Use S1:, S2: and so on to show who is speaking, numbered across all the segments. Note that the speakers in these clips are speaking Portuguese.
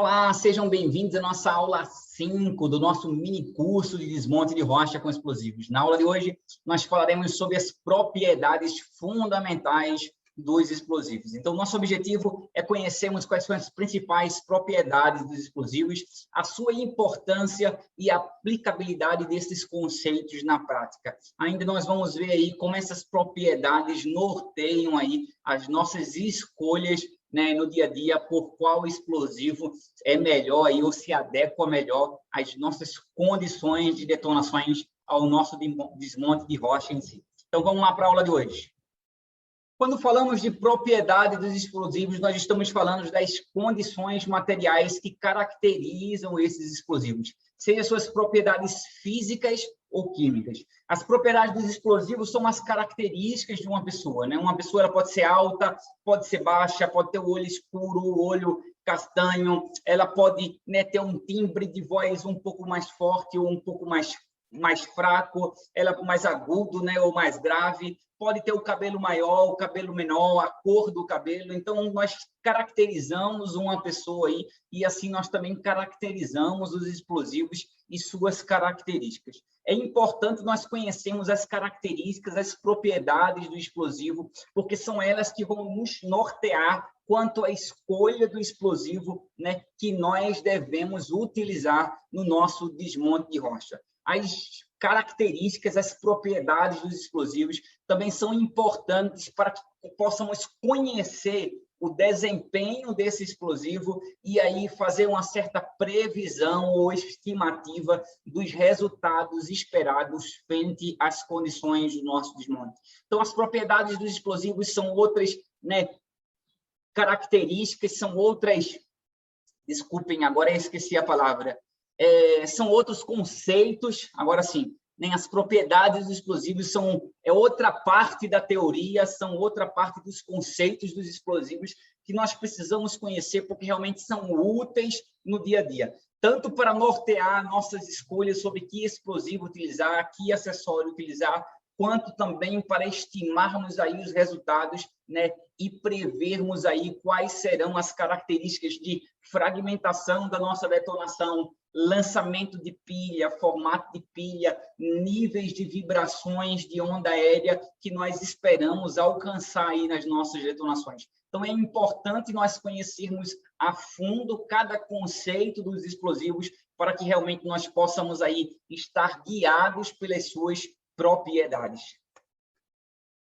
S1: Olá, sejam bem-vindos à nossa aula 5 do nosso mini curso de desmonte de rocha com explosivos. Na aula de hoje, nós falaremos sobre as propriedades fundamentais dos explosivos. Então, nosso objetivo é conhecermos quais são as principais propriedades dos explosivos, a sua importância e a aplicabilidade desses conceitos na prática. Ainda nós vamos ver aí como essas propriedades norteiam aí as nossas escolhas, né, no dia a dia, por qual explosivo é melhor aí, ou se adequa melhor às nossas condições de detonações ao nosso desmonte de rocha em si. Então, vamos lá para a aula de hoje. Quando falamos de propriedade dos explosivos, nós estamos falando das condições materiais que caracterizam esses explosivos, seja suas propriedades físicas ou químicas. As propriedades dos explosivos são as características de uma pessoa, né? Uma pessoa ela pode ser alta, pode ser baixa, pode ter o olho escuro, o olho castanho, ela pode, né, ter um timbre de voz um pouco mais forte ou um pouco mais fraco, ela mais agudo, né, ou mais grave, pode ter o cabelo maior, o cabelo menor, a cor do cabelo. Então, nós caracterizamos uma pessoa aí e assim nós também caracterizamos os explosivos e suas características. É importante nós conhecermos as características, as propriedades do explosivo, porque são elas que vão nos nortear quanto à escolha do explosivo, né, que nós devemos utilizar no nosso desmonte de rocha. As características, as propriedades dos explosivos também são importantes para que possamos conhecer o desempenho desse explosivo e aí fazer uma certa previsão ou estimativa dos resultados esperados frente às condições do nosso desmonte. Então, as propriedades dos explosivos são outras, né, características, são outras... Desculpem, agora eu esqueci a palavra. São outros conceitos, agora sim, né? As propriedades dos explosivos são outra parte da teoria, são outra parte dos conceitos dos explosivos que nós precisamos conhecer porque realmente são úteis no dia a dia, tanto para nortear nossas escolhas sobre que explosivo utilizar, que acessório utilizar, quanto também para estimarmos aí os resultados, né, e prevermos aí quais serão as características de fragmentação da nossa detonação, lançamento de pilha, formato de pilha, níveis de vibrações de onda aérea que nós esperamos alcançar aí nas nossas detonações. Então, é importante nós conhecermos a fundo cada conceito dos explosivos para que realmente nós possamos aí estar guiados pelas suas propriedades.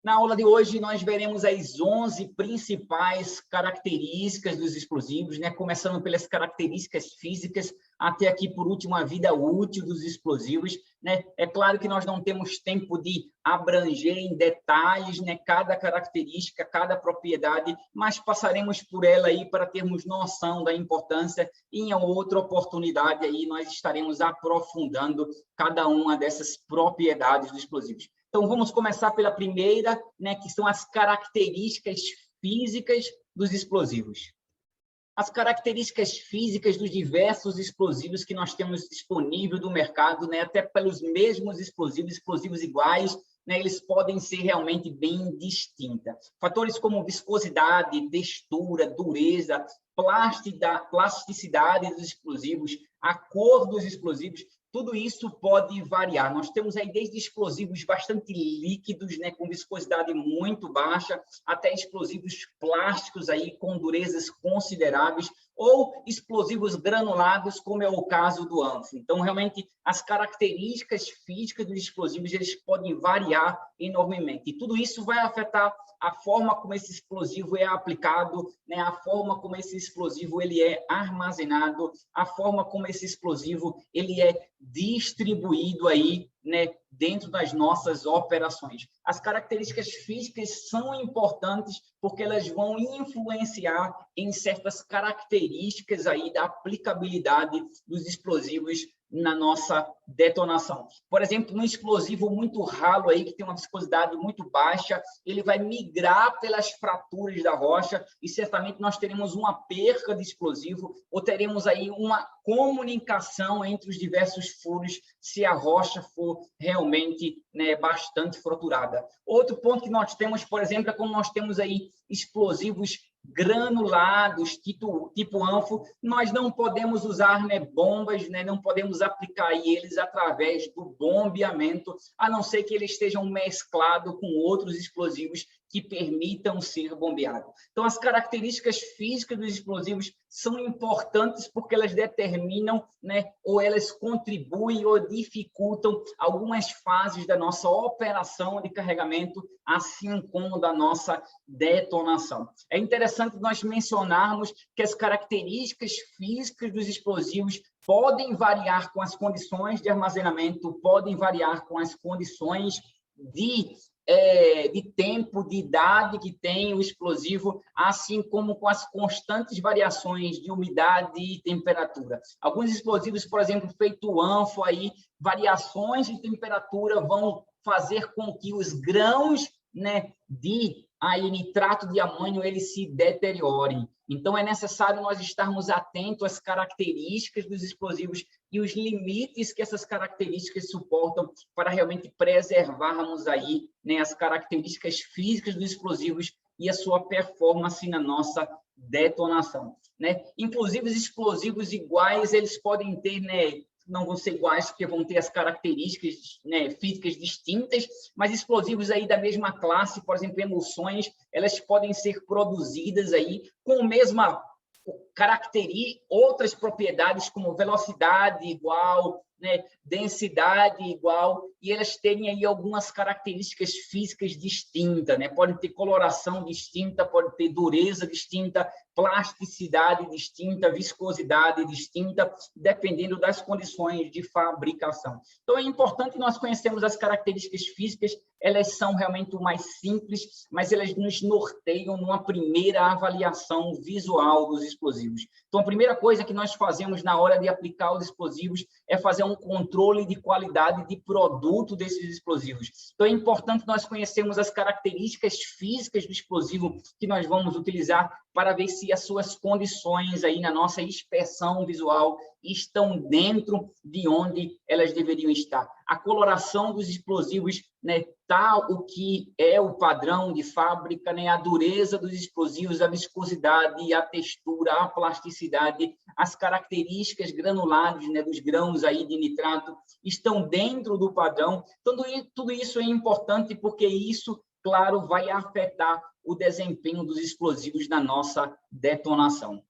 S1: Na aula de hoje, nós veremos as 11 principais características dos explosivos, né? Começando pelas características físicas, até aqui, por último, a vida útil dos explosivos, né? É claro que nós não temos tempo de abranger em detalhes, né, cada característica, cada propriedade, mas passaremos por ela aí para termos noção da importância e em outra oportunidade aí nós estaremos aprofundando cada uma dessas propriedades dos explosivos. Então, vamos começar pela primeira, né, que são as características físicas dos explosivos. As características físicas dos diversos explosivos que nós temos disponível no mercado, né, até pelos mesmos explosivos iguais, né, eles podem ser realmente bem distintas. Fatores como viscosidade, textura, dureza, plasticidade dos explosivos, a cor dos explosivos, tudo isso pode variar. Nós temos aí desde explosivos bastante líquidos, né, com viscosidade muito baixa, até explosivos plásticos aí com durezas consideráveis, ou explosivos granulados, como é o caso do ânfimo. Então, realmente, as características físicas dos explosivos eles podem variar enormemente. E tudo isso vai afetar a forma como esse explosivo é aplicado, né, a forma como esse explosivo ele é armazenado, a forma como esse explosivo ele é distribuído aí, né, dentro das nossas operações. As características físicas são importantes porque elas vão influenciar em certas características aí da aplicabilidade dos explosivos na nossa detonação. Por exemplo, um explosivo muito ralo aí, que tem uma viscosidade muito baixa, ele vai migrar pelas fraturas da rocha e certamente nós teremos uma perca de explosivo ou teremos aí uma comunicação entre os diversos furos se a rocha for realmente, né, bastante fraturada. Outro ponto que nós temos, por exemplo, é quando nós temos aí explosivos granulados, tipo anfo, nós não podemos usar, né, bombas, né, não podemos aplicar eles através do bombeamento, a não ser que eles estejam mesclados com outros explosivos que permitam ser bombeados. Então, as características físicas dos explosivos são importantes porque elas determinam, né, ou elas contribuem ou dificultam algumas fases da nossa operação de carregamento, assim como da nossa detonação. É interessante nós mencionarmos que as características físicas dos explosivos podem variar com as condições de armazenamento, podem variar com as condições de tempo, de idade que tem o explosivo, assim como com as constantes variações de umidade e temperatura. Alguns explosivos, por exemplo, feito anfo, aí, variações de temperatura vão fazer com que os grãos, né, de nitrato de amônio eles se deteriorem. Então, é necessário nós estarmos atentos às características dos explosivos e os limites que essas características suportam para realmente preservarmos aí, né, as características físicas dos explosivos e a sua performance na nossa detonação, né? Inclusive, os explosivos iguais, eles podem ter, né, não vão ser iguais, porque vão ter as características, né, físicas distintas, mas explosivos aí da mesma classe, por exemplo, emulsões, elas podem ser produzidas aí com a mesma característica, outras propriedades como velocidade igual, né, densidade igual, e elas terem aí algumas características físicas distintas, né? Pode ter coloração distinta, pode ter dureza distinta, plasticidade distinta, viscosidade distinta, dependendo das condições de fabricação. Então, é importante nós conhecermos as características físicas, elas são realmente o mais simples, mas elas nos norteiam numa primeira avaliação visual dos explosivos. Então, a primeira coisa que nós fazemos na hora de aplicar os explosivos é fazer um controle de qualidade de produto desses explosivos. Então, é importante nós conhecermos as características físicas do explosivo que nós vamos utilizar para ver se as suas condições aí na nossa inspeção visual estão dentro de onde elas deveriam estar. A coloração dos explosivos, né, tal o que é o padrão de fábrica, né, a dureza dos explosivos, a viscosidade, a textura, a plasticidade, as características granulares, né, dos grãos aí de nitrato estão dentro do padrão. Tudo isso é importante porque isso, claro, vai afetar o desempenho dos explosivos na nossa detonação.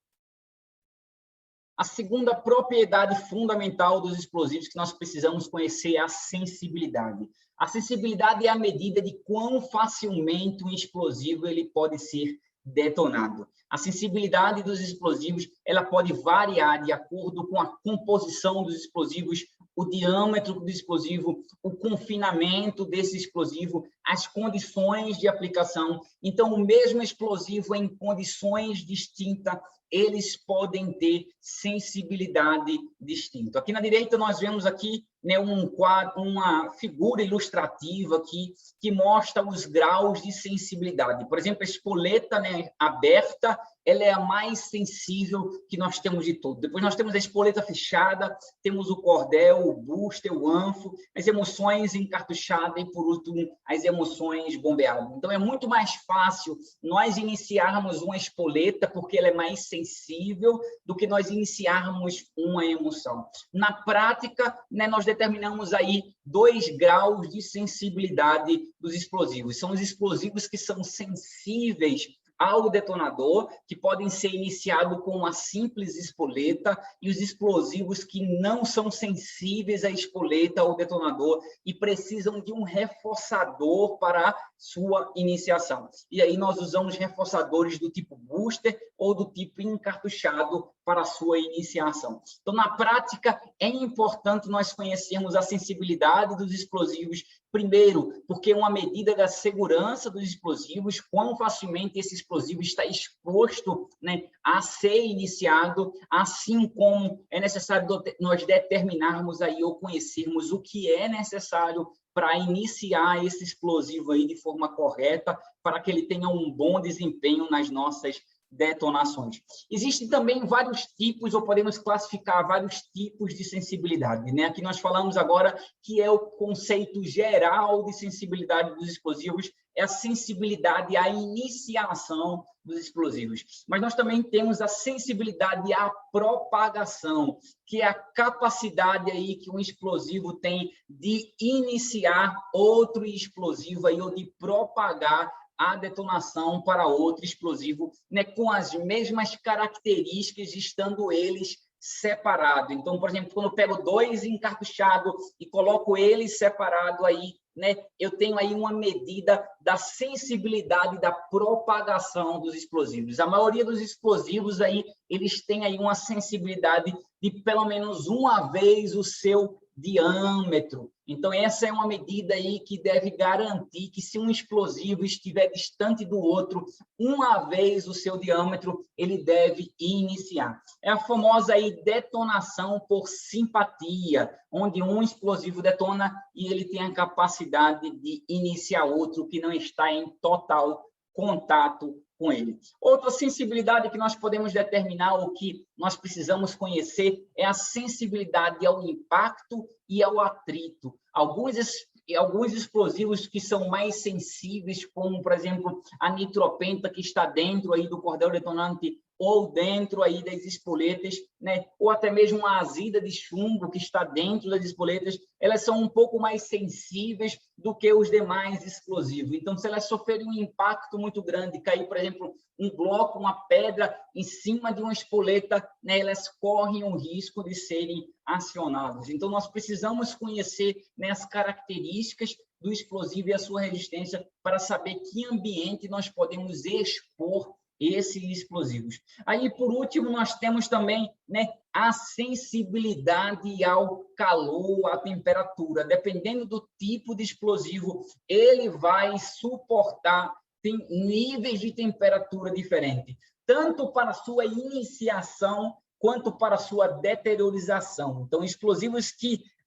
S1: A segunda propriedade fundamental dos explosivos que nós precisamos conhecer é a sensibilidade. A sensibilidade é a medida de quão facilmente um explosivo ele pode ser detonado. A sensibilidade dos explosivos ela pode variar de acordo com a composição dos explosivos, o diâmetro do explosivo, o confinamento desse explosivo, as condições de aplicação. Então, o mesmo explosivo em condições distintas, eles podem ter sensibilidade distinta. Aqui na direita nós vemos aqui, né, um quadro, uma figura ilustrativa aqui que mostra os graus de sensibilidade. Por exemplo, a espoleta, né, aberta, ela é a mais sensível que nós temos de todo. Depois nós temos a espoleta fechada, temos o cordel, o booster, o anfo, as emulsões encartuchadas e, por último, as emulsões bombeadas. Então, é muito mais fácil nós iniciarmos uma espoleta, porque ela é mais sensível, do que nós iniciarmos uma emulsão. Na prática, né, nós determinamos aí 2 graus de sensibilidade dos explosivos. São os explosivos que são sensíveis ao detonador, que podem ser iniciados com uma simples espoleta, e os explosivos que não são sensíveis à espoleta ou detonador e precisam de um reforçador para sua iniciação. E aí nós usamos reforçadores do tipo booster ou do tipo encartuchado para a sua iniciação. Então, na prática, é importante nós conhecermos a sensibilidade dos explosivos, primeiro, porque é uma medida da segurança dos explosivos, quão facilmente esse explosivo está exposto, né, a ser iniciado, assim como é necessário nós determinarmos aí ou conhecermos o que é necessário para iniciar esse explosivo aí de forma correta, para que ele tenha um bom desempenho nas nossas detonações. Existem também vários tipos, ou podemos classificar vários tipos de sensibilidade, né? Aqui nós falamos agora que é o conceito geral de sensibilidade dos explosivos, é a sensibilidade à iniciação dos explosivos. Mas nós também temos a sensibilidade à propagação, que é a capacidade aí que um explosivo tem de iniciar outro explosivo aí, ou de propagar a detonação para outro explosivo, né, com as mesmas características, estando eles separados. Então, por exemplo, quando eu pego dois encartuchados e coloco eles separados aí, né, eu tenho aí uma medida da sensibilidade da propagação dos explosivos. A maioria dos explosivos aí, eles têm aí uma sensibilidade de pelo menos uma vez o seu diâmetro. Então, essa é uma medida aí que deve garantir que, se um explosivo estiver distante do outro, uma vez o seu diâmetro, ele deve iniciar. É a famosa aí detonação por simpatia, onde um explosivo detona e ele tem a capacidade de iniciar outro que não está em total contato com ele. Outra sensibilidade que nós podemos determinar, ou que nós precisamos conhecer, é a sensibilidade ao impacto e ao atrito. Alguns explosivos que são mais sensíveis, como, por exemplo, a nitropenta, que está dentro aí do cordel detonante, ou dentro aí das espoletas, né? Ou até mesmo a azida de chumbo, que está dentro das espoletas, elas são um pouco mais sensíveis do que os demais explosivos. Então, se elas sofrerem um impacto muito grande, cair, por exemplo, um bloco, uma pedra em cima de uma espoleta, né, elas correm o risco de serem acionadas. Então, nós precisamos conhecer, né, as características do explosivo e a sua resistência para saber que ambiente nós podemos expor esses explosivos. Aí, por último, nós temos também, né, a sensibilidade ao calor, à temperatura. Dependendo do tipo de explosivo, ele vai suportar níveis de temperatura diferentes, tanto para a sua iniciação quanto para a sua deteriorização. Então,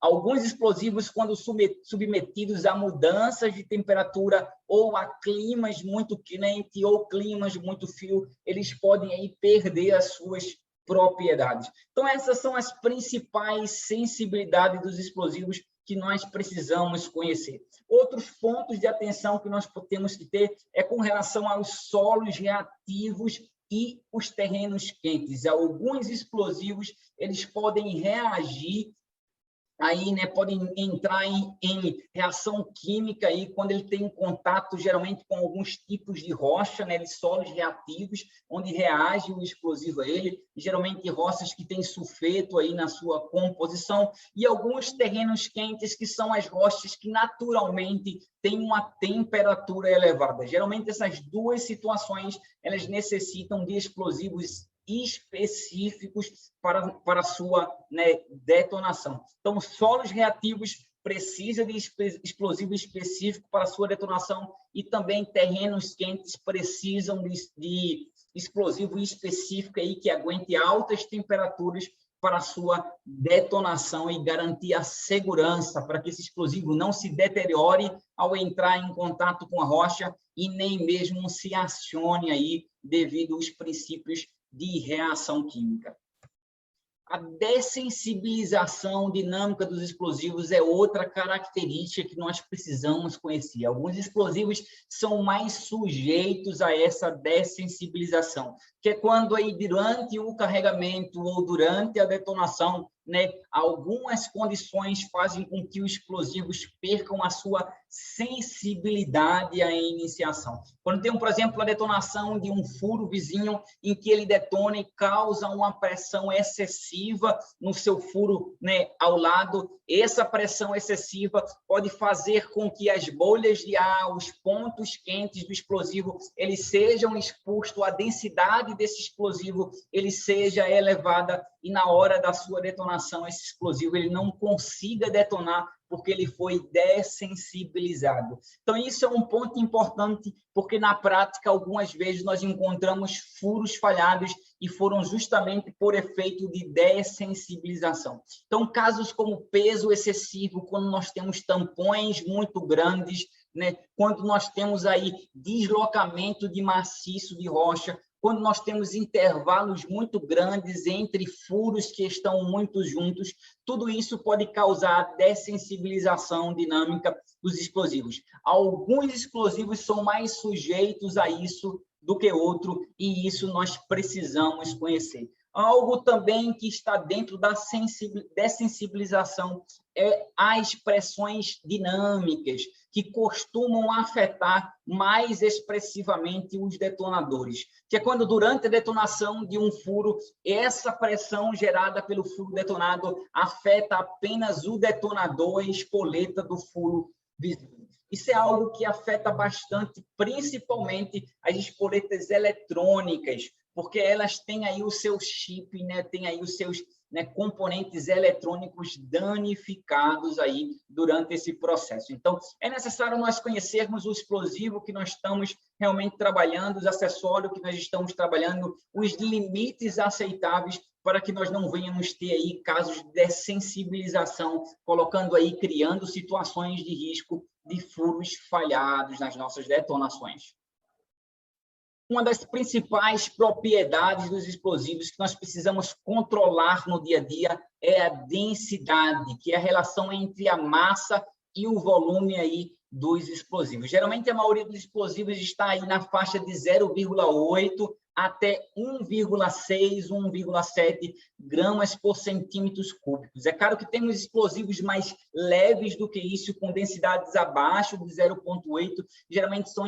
S1: alguns explosivos, quando submetidos a mudanças de temperatura ou a climas muito quentes ou climas muito frios, eles podem aí perder as suas propriedades. Então, essas são as principais sensibilidades dos explosivos que nós precisamos conhecer. Outros pontos de atenção que nós temos que ter é com relação aos solos reativos e os terrenos quentes. Alguns explosivos, eles podem reagir aí, né, podem entrar em reação química aí quando ele tem contato geralmente com alguns tipos de rocha, né, de solos reativos, onde reage o explosivo a ele, geralmente rochas que têm sulfeto aí na sua composição, e alguns terrenos quentes, que são as rochas que naturalmente têm uma temperatura elevada. Geralmente essas duas situações, elas necessitam de explosivos específicos para a sua, né, detonação. Então, solos reativos precisam de explosivo específico para a sua detonação, e também terrenos quentes precisam de explosivo específico aí que aguente altas temperaturas para a sua detonação e garantir a segurança para que esse explosivo não se deteriore ao entrar em contato com a rocha e nem mesmo se acione aí devido aos princípios de reação química. A dessensibilização dinâmica dos explosivos é outra característica que nós precisamos conhecer. Alguns explosivos são mais sujeitos a essa dessensibilização, que é quando aí durante o carregamento ou durante a detonação, né, algumas condições fazem com que os explosivos percam a sua sensibilidade à iniciação. Quando tem, por exemplo, a detonação de um furo vizinho em que ele detona e causa uma pressão excessiva no seu furo, né, ao lado, essa pressão excessiva pode fazer com que as bolhas de ar, os pontos quentes do explosivo, eles sejam expostos, a densidade desse explosivo ele seja elevada, e na hora da sua detonação, esse explosivo ele não consiga detonar porque ele foi dessensibilizado. Então, isso é um ponto importante, porque na prática, algumas vezes, nós encontramos furos falhados e foram justamente por efeito de dessensibilização. Então, casos como peso excessivo, quando nós temos tampões muito grandes, né, quando nós temos aí deslocamento de maciço de rocha, quando nós temos intervalos muito grandes entre furos que estão muito juntos, tudo isso pode causar dessensibilização dinâmica dos explosivos. Alguns explosivos são mais sujeitos a isso do que outro, e isso nós precisamos conhecer. Algo também que está dentro da dessensibilização é as pressões dinâmicas, que costumam afetar mais expressivamente os detonadores, que é quando, durante a detonação de um furo, essa pressão gerada pelo furo detonado afeta apenas o detonador, a espoleta do furo visível. Isso é algo que afeta bastante, principalmente as espoletas eletrônicas, porque elas têm aí o seu chip, né? Tem aí os seus, né, componentes eletrônicos danificados aí durante esse processo. Então, é necessário nós conhecermos o explosivo que nós estamos realmente trabalhando, os acessórios que nós estamos trabalhando, os limites aceitáveis, para que nós não venhamos ter aí casos de dessensibilização, colocando aí, criando situações de risco de furos falhados nas nossas detonações. Uma das principais propriedades dos explosivos que nós precisamos controlar no dia a dia é a densidade, que é a relação entre a massa e o volume aí dos explosivos. Geralmente, a maioria dos explosivos está aí na faixa de 0,8 até 1,6, 1,7 gramas por centímetros cúbicos. É claro que temos explosivos mais leves do que isso, com densidades abaixo de 0,8, geralmente são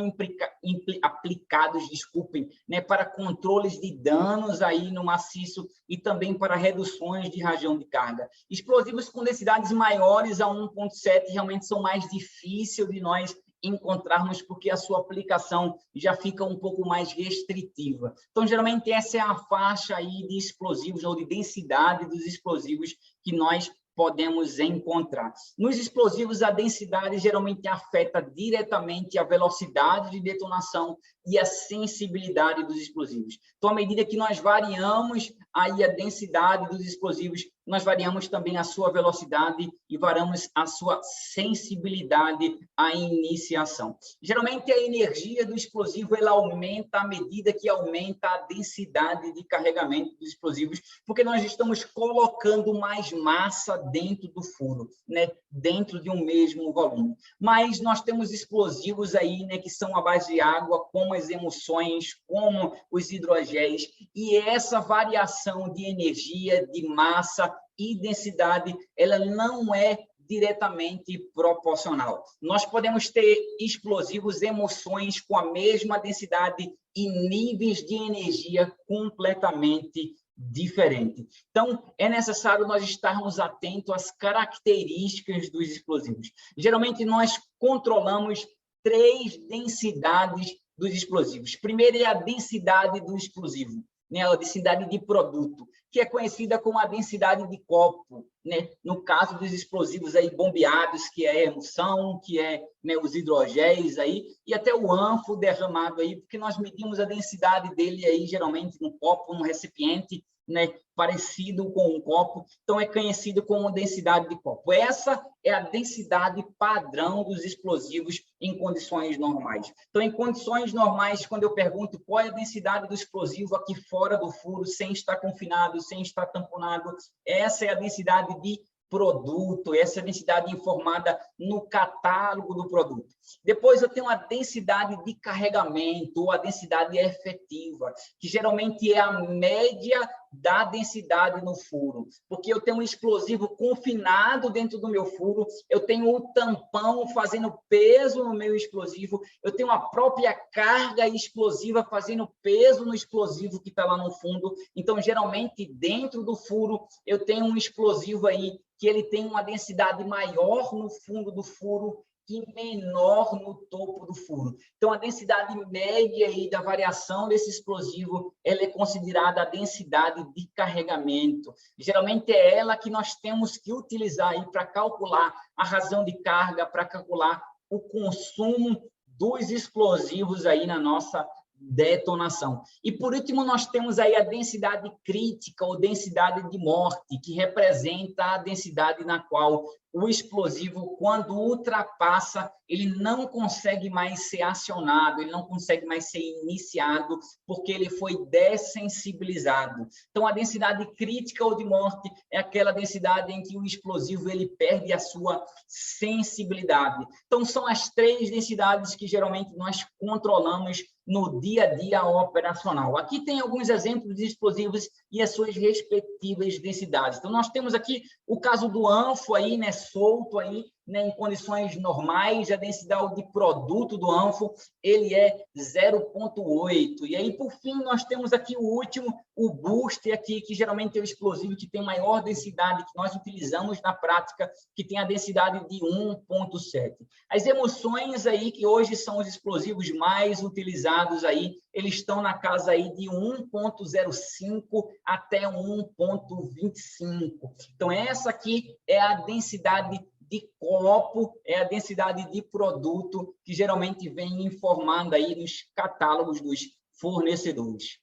S1: aplicados, desculpem, né, para controles de danos aí no maciço e também para reduções de rajão de carga. Explosivos com densidades maiores a 1,7 realmente são mais difíceis de nós encontrarmos, porque a sua aplicação já fica um pouco mais restritiva. Então, geralmente, essa é a faixa aí de explosivos ou de densidade dos explosivos que nós podemos encontrar. Nos explosivos, a densidade geralmente afeta diretamente a velocidade de detonação e a sensibilidade dos explosivos. Então, à medida que nós variamos aí a densidade dos explosivos, nós variamos também a sua velocidade e variamos a sua sensibilidade à iniciação. Geralmente, a energia do explosivo ela aumenta à medida que aumenta a densidade de carregamento dos explosivos, porque nós estamos colocando mais massa dentro do furo, né? Dentro de um mesmo volume. Mas nós temos explosivos aí, né, que são à base de água, como as emulsões, como os hidrogéis, e essa variação de energia, de massa e densidade, ela não é diretamente proporcional. Nós podemos ter explosivos, emulsões com a mesma densidade e níveis de energia completamente diferentes. Então, é necessário nós estarmos atentos às características dos explosivos. Geralmente, nós controlamos 3 densidades dos explosivos. Primeiro é a densidade do explosivo, né? A densidade de produto, que é conhecida como a densidade de copo, né? No caso dos explosivos aí bombeados, que é a emulsão, que é, né, os hidrogéis aí, e até o ânfo derramado aí, porque nós medimos a densidade dele aí, geralmente, no copo, no recipiente, né, parecido com um copo, então é conhecido como densidade de copo. Essa é a densidade padrão dos explosivos em condições normais. Então, em condições normais, quando eu pergunto qual é a densidade do explosivo aqui fora do furo, sem estar confinado, sem estar tamponado, essa é a densidade de produto, essa densidade informada no catálogo do produto. Depois eu tenho a densidade de carregamento, ou a densidade efetiva, que geralmente é a média da densidade no furo, porque eu tenho um explosivo confinado dentro do meu furo, eu tenho o tampão fazendo peso no meu explosivo, eu tenho a própria carga explosiva fazendo peso no explosivo que está lá no fundo. Então, geralmente, dentro do furo, eu tenho um explosivo aí que ele tem uma densidade maior no fundo do furo e menor no topo do furo. Então, a densidade média aí da variação desse explosivo, ela é considerada a densidade de carregamento. Geralmente é ela que nós temos que utilizar aí para calcular a razão de carga, para calcular o consumo dos explosivos aí na nossa detonação. E, por último, nós temos aí a densidade crítica ou densidade de morte, que representa a densidade na qual o explosivo, quando ultrapassa, ele não consegue mais ser acionado, ele não consegue mais ser iniciado, porque ele foi dessensibilizado. Então, a densidade crítica ou de morte é aquela densidade em que o explosivo ele perde a sua sensibilidade. Então, são as três densidades que geralmente nós controlamos no dia a dia operacional. Aqui tem alguns exemplos de explosivos e as suas respectivas densidades. Então, nós temos aqui o caso do anfo aí, né, solto aí, né, em condições normais, a densidade de produto do anfo, ele é 0,8. E aí, por fim, nós temos aqui o último, o booster aqui, que geralmente é o explosivo que tem maior densidade, que nós utilizamos na prática, que tem a densidade de 1,7. As emoções aí, que hoje são os explosivos mais utilizados aí, eles estão na casa aí de 1,05 até 1,25. Então, essa aqui é a densidade de copo, é a densidade de produto que geralmente vem informando aí nos catálogos dos fornecedores.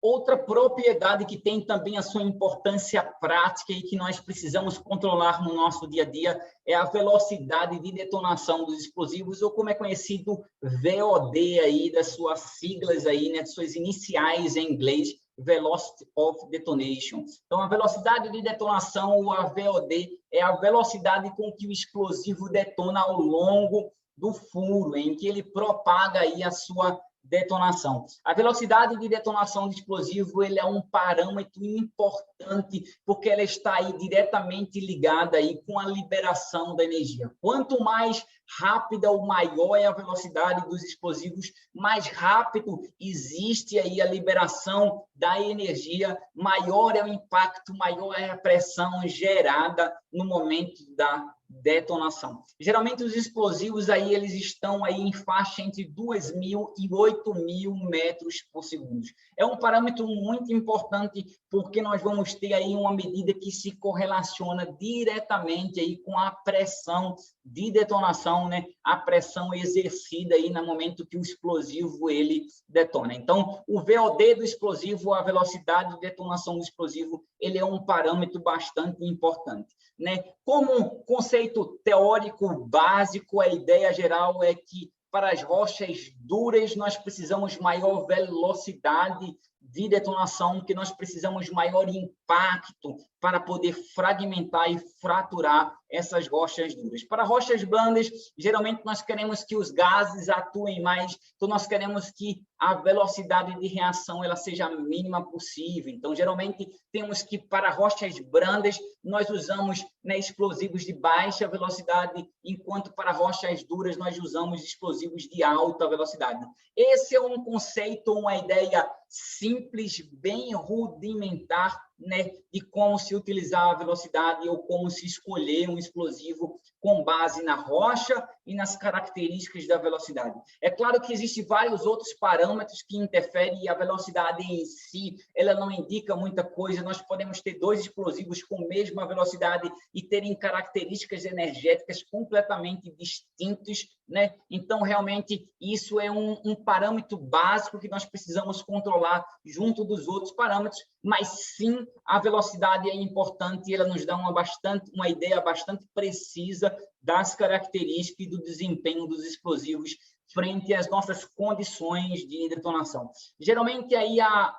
S1: Outra propriedade que tem também a sua importância prática e que nós precisamos controlar no nosso dia a dia é a velocidade de detonação dos explosivos, ou como é conhecido VOD aí, das suas siglas aí, né, das suas iniciais em inglês, Velocity of Detonation. Então, a velocidade de detonação, ou a VOD, é a velocidade com que o explosivo detona ao longo do furo, em que ele propaga aí a sua detonação. A velocidade de detonação de explosivo ele é um parâmetro importante, porque ela está aí diretamente ligada aí com a liberação da energia. Quanto mais rápida ou maior é a velocidade dos explosivos, mais rápido existe aí a liberação da energia, maior é o impacto, maior é a pressão gerada no momento da detonação. Geralmente os explosivos aí eles estão aí em faixa entre 2.000 e 8.000 metros por segundo. É um parâmetro muito importante porque nós vamos ter aí uma medida que se correlaciona diretamente aí com a pressão de detonação, né? A pressão exercida aí no momento que o explosivo ele detona. Então, o VOD do explosivo, a velocidade de detonação do explosivo, ele é um parâmetro bastante importante, né? Como conceito teórico básico, a ideia geral é que para as rochas duras nós precisamos maior velocidade de detonação, que nós precisamos maior impacto para poder fragmentar e fraturar essas rochas duras. Para rochas blandas, geralmente nós queremos que os gases atuem mais, então nós queremos que a velocidade de reação ela seja a mínima possível. Então, geralmente, temos que, para rochas brandas, nós usamos, né, explosivos de baixa velocidade, enquanto para rochas duras nós usamos explosivos de alta velocidade. Esse é um conceito, uma ideia simples, bem rudimentar, né, de como se utilizar a velocidade ou como se escolher um explosivo com base na rocha e nas características da velocidade. É claro que existem vários outros parâmetros que interferem e a velocidade em si, ela não indica muita coisa. Nós podemos ter dois explosivos com a mesma velocidade e terem características energéticas completamente distintas, né? Então, realmente, isso é um parâmetro básico que nós precisamos controlar junto dos outros parâmetros, mas sim, a velocidade é importante e ela nos dá uma ideia bastante precisa das características e do desempenho dos explosivos frente às nossas condições de detonação. Geralmente, aí a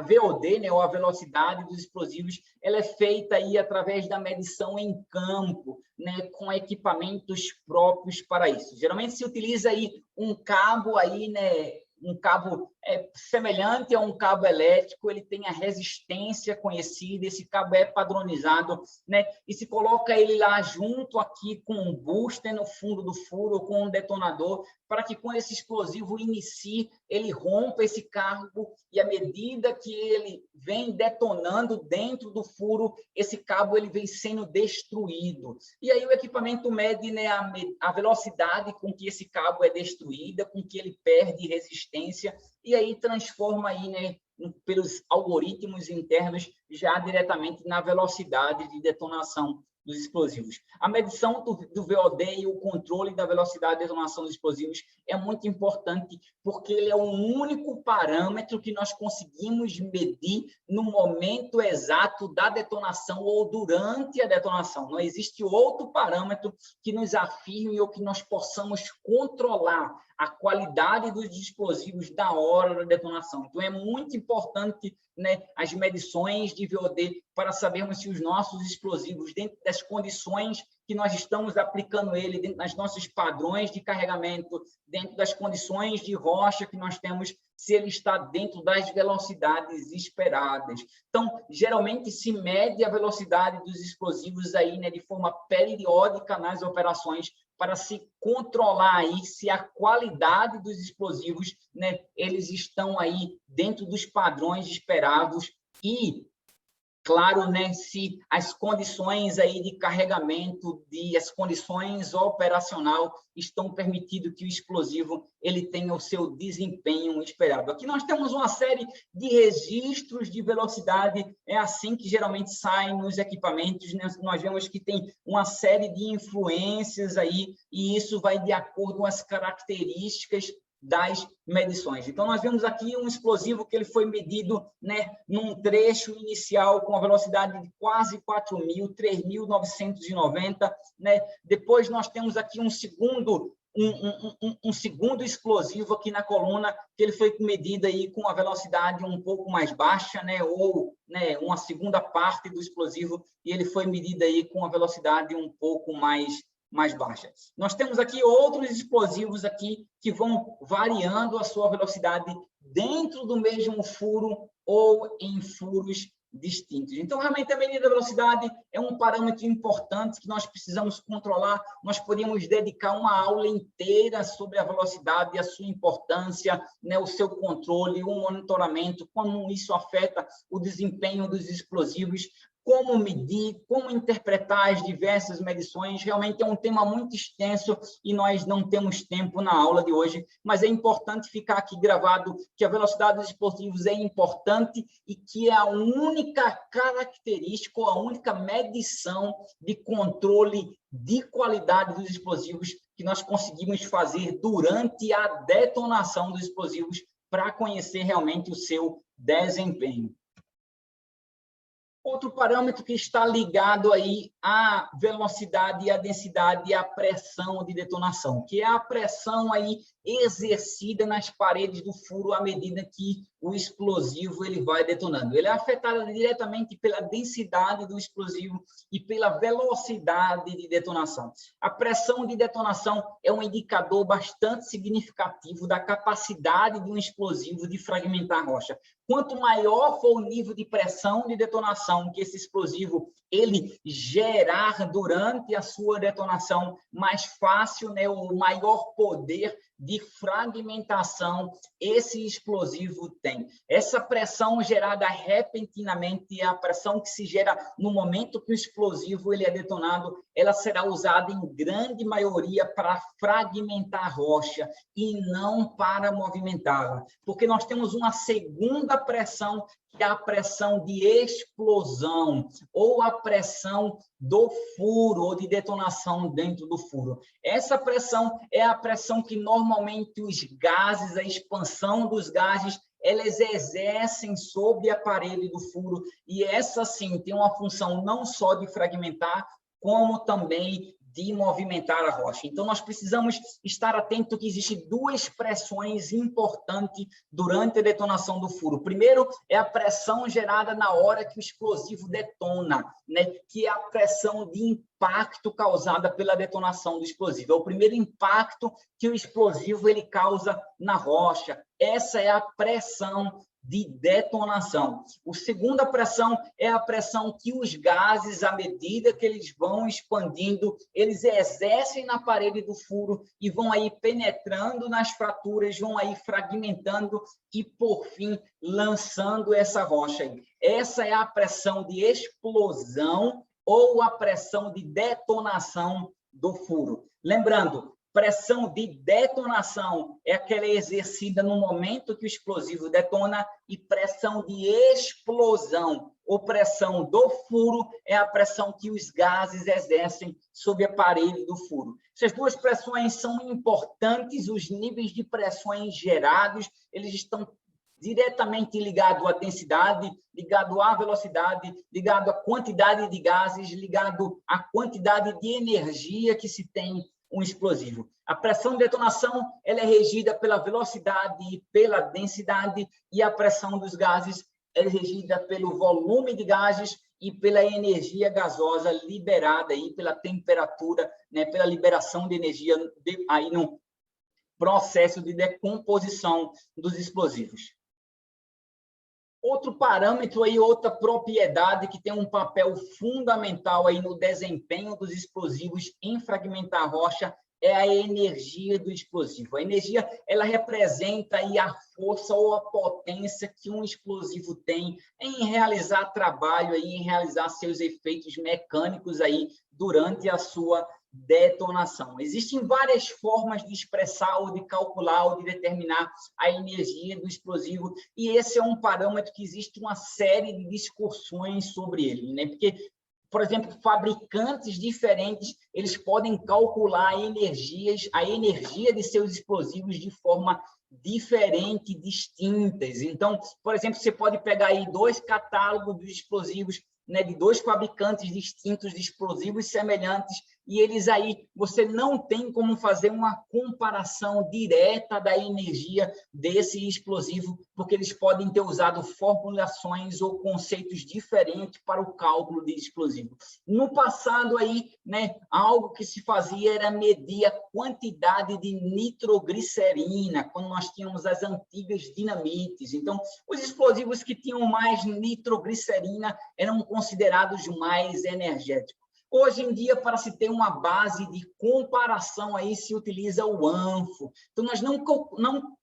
S1: VOD, né, ou a velocidade dos explosivos, ela é feita aí através da medição em campo, né, com equipamentos próprios para isso. Geralmente se utiliza aí um cabo aí, né, um cabo semelhante a um cabo elétrico, ele tem a resistência conhecida, esse cabo é padronizado, né? E se coloca ele lá junto aqui com um booster no fundo do furo, com um detonador, para que quando esse explosivo inicie, ele rompa esse cabo e à medida que ele vem detonando dentro do furo, esse cabo ele vem sendo destruído. E aí o equipamento mede, né, a velocidade com que esse cabo é destruída, com que ele perde resistência, e aí transforma aí, né, pelos algoritmos internos já diretamente na velocidade de detonação dos explosivos. A medição do VOD e o controle da velocidade de detonação dos explosivos é muito importante, porque ele é o único parâmetro que nós conseguimos medir no momento exato da detonação ou durante a detonação. Não existe outro parâmetro que nos afirme ou que nós possamos controlar a qualidade dos explosivos da hora da detonação. Então, é muito importante, né, as medições de VOD para sabermos se os nossos explosivos, dentro das condições que nós estamos aplicando ele, dentro dos nossos padrões de carregamento, dentro das condições de rocha que nós temos, se ele está dentro das velocidades esperadas. Então, geralmente se mede a velocidade dos explosivos aí, né, de forma periódica nas operações, para se controlar aí se a qualidade dos explosivos, né, eles estão aí dentro dos padrões esperados e, claro, né, se as condições aí de carregamento, as condições operacional estão permitindo que o explosivo ele tenha o seu desempenho esperado. Aqui nós temos uma série de registros de velocidade, é assim que geralmente saem nos equipamentos, né? Nós vemos que tem uma série de influências aí, e isso vai de acordo com as características das medições. Então, nós vemos aqui um explosivo que ele foi medido, né, num trecho inicial com a velocidade de quase 4.000, 3.990, né? Depois nós temos aqui um segundo explosivo aqui na coluna, que ele foi medido aí com a velocidade um pouco mais baixa, né, ou, né, uma segunda parte do explosivo, e ele foi medido aí com a velocidade um pouco mais baixa. Nós temos aqui outros explosivos aqui que vão variando a sua velocidade dentro do mesmo furo ou em furos distintos. Então, realmente, a medida da velocidade é um parâmetro importante que nós precisamos controlar. Nós podemos dedicar uma aula inteira sobre a velocidade e a sua importância, né, o seu controle, o monitoramento, como isso afeta o desempenho dos explosivos, como medir, como interpretar as diversas medições. Realmente é um tema muito extenso e nós não temos tempo na aula de hoje, mas é importante ficar aqui gravado que a velocidade dos explosivos é importante e que é a única característica, ou a única medição de controle de qualidade dos explosivos que nós conseguimos fazer durante a detonação dos explosivos para conhecer realmente o seu desempenho. Outro parâmetro que está ligado aí à velocidade e à densidade e à pressão de detonação, que é a pressão aí exercida nas paredes do furo à medida que o explosivo ele vai detonando. Ele é afetado diretamente pela densidade do explosivo e pela velocidade de detonação. A pressão de detonação é um indicador bastante significativo da capacidade de um explosivo de fragmentar a rocha. Quanto maior for o nível de pressão de detonação que esse explosivo ele gerar durante a sua detonação, mais fácil, né, o maior poder de fragmentação esse explosivo tem. Essa pressão gerada repentinamente é a pressão que se gera no momento que o explosivo ele é detonado, ela será usada em grande maioria para fragmentar a rocha e não para movimentá-la, porque nós temos uma segunda pressão, que é a pressão de explosão, ou a pressão do furo, ou de detonação dentro do furo. Essa pressão é a pressão que normalmente os gases, a expansão dos gases, elas exercem sobre a parede do furo, e essa, sim, tem uma função não só de fragmentar, como também de movimentar a rocha. Então, nós precisamos estar atento que existem duas pressões importantes durante a detonação do furo. Primeiro, é a pressão gerada na hora que o explosivo detona, né? Que é a pressão de impacto causada pela detonação do explosivo. É o primeiro impacto que o explosivo ele causa na rocha. Essa é a pressão de detonação. A segunda pressão é a pressão que os gases, à medida que eles vão expandindo, eles exercem na parede do furo e vão aí penetrando nas fraturas, vão aí fragmentando e, por fim, lançando essa rocha aí. Essa é a pressão de explosão ou a pressão de detonação do furo. Lembrando, pressão de detonação é aquela exercida no momento que o explosivo detona, e pressão de explosão ou pressão do furo é a pressão que os gases exercem sobre o aparelho do furo. Essas duas pressões são importantes, os níveis de pressões gerados, eles estão diretamente ligado à densidade, ligado à velocidade, ligado à quantidade de gases, ligado à quantidade de energia que se tem um explosivo. A pressão de detonação ela é regida pela velocidade e pela densidade, e a pressão dos gases é regida pelo volume de gases e pela energia gasosa liberada aí pela temperatura, né, pela liberação de energia aí no processo de decomposição dos explosivos. Outro parâmetro aí, outra propriedade que tem um papel fundamental aí no desempenho dos explosivos em fragmentar a rocha é a energia do explosivo. A energia, ela representa aí a força ou a potência que um explosivo tem em realizar trabalho aí, em realizar seus efeitos mecânicos aí durante a sua detonação. Existem várias formas de expressar ou de calcular ou de determinar a energia do explosivo, e esse é um parâmetro que existe uma série de discussões sobre ele, né? Porque, por exemplo, fabricantes diferentes, eles podem calcular a energia de seus explosivos de forma diferente, distintas. Então, por exemplo, você pode pegar aí 2 catálogos de explosivos, né, de 2 fabricantes distintos de explosivos semelhantes, e eles aí, você não tem como fazer uma comparação direta da energia desse explosivo, porque eles podem ter usado formulações ou conceitos diferentes para o cálculo de explosivo. No passado aí, né, algo que se fazia era medir a quantidade de nitroglicerina, quando nós tínhamos as antigas dinamites. Então, os explosivos que tinham mais nitroglicerina eram considerados mais energéticos. Hoje em dia, para se ter uma base de comparação, aí se utiliza o ANFO. Então, nós não